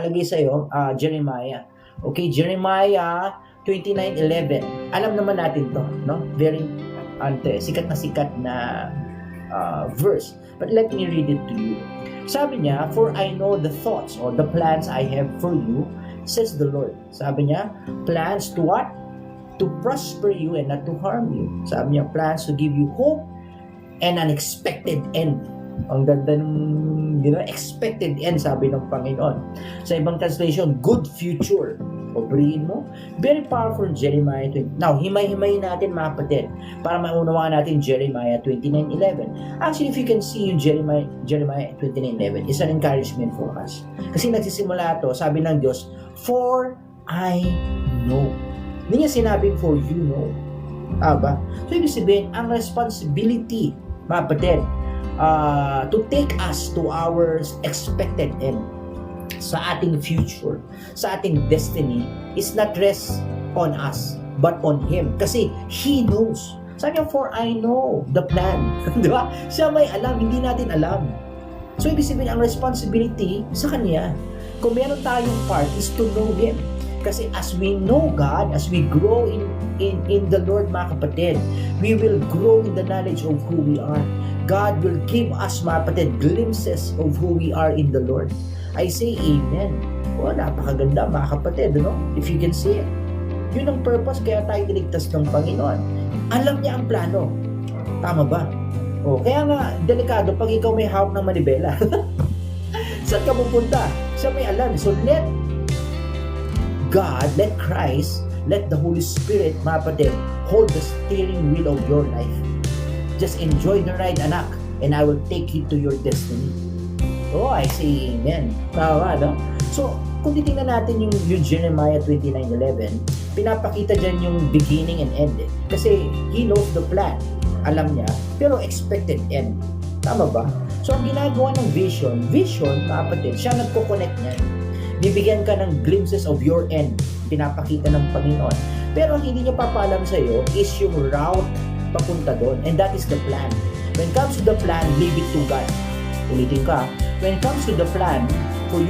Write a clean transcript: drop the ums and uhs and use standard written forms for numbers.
Lagay sa'yo, Jeremiah. Okay, Jeremiah 29:11. Alam naman natin to, no? Very sikat na verse. But let me read it to you. Sabi niya, "For I know the thoughts or the plans I have for you, says the Lord." Sabi niya, plans to what? To prosper you and not to harm you. Sabi niya, plans to give you hope and an expected end. Ang ganda ng, expected end, sabi ng Panginoon. Sa ibang translation, good future. O buriin mo. Very powerful Jeremiah 20. Now, himay-himay natin mga kapatid para maunawaan natin Jeremiah 29:11. Actually, if you can see yung Jeremiah 29:11, it's an encouragement for us. Kasi nagsisimula ito, sabi ng Diyos, "For I know." Hindi niya sinabing for you know. Aba? So, ibig sabihin, ang responsibility, mga kapatid, to take us to our expected end, sa ating future, sa ating destiny, is not rest on us, but on Him. Kasi He knows. Sabi niya, "For I know the plan." Di ba? Siya may alam, hindi natin alam. So, ibig sabihin, ang responsibility sa Kanya. Kung meron tayong part, is to know Him. Kasi as we know God, as we grow in the Lord, mga kapatid, we will grow in the knowledge of who we are. God will give us, mga kapatid, glimpses of who we are in the Lord. I say amen. Napakaganda, mga kapatid, no? If you can see it. Yun ang purpose, kaya tayo niligtas ng Panginoon. Alam niya ang plano. Tama ba? Kaya nga, delikado pag ikaw may hawak ng manibela. Saan ka pupunta? Siya may alam. So let God, let Christ, let the Holy Spirit, mga kapatid, hold the steering wheel of your life. Just enjoy the ride, anak, and I will take you to your destiny. I say amen. Tama, no? So, kung titingnan natin yung Jeremiah 29:11, pinapakita dyan yung beginning and end. Kasi He knows the plan. Alam niya, pero expected end. Tama ba? So, ang ginagawa ng vision, mga kapatid, siya nagko-connect niya. Bibigyan ka ng glimpses of your end. Pinapakita ng Panginoon. Pero ang hindi niya papaalam sa'yo is yung route papunta doon. And that is the plan. When it comes to the plan, leave it to God. Ulitin ka. When it comes to the plan, for you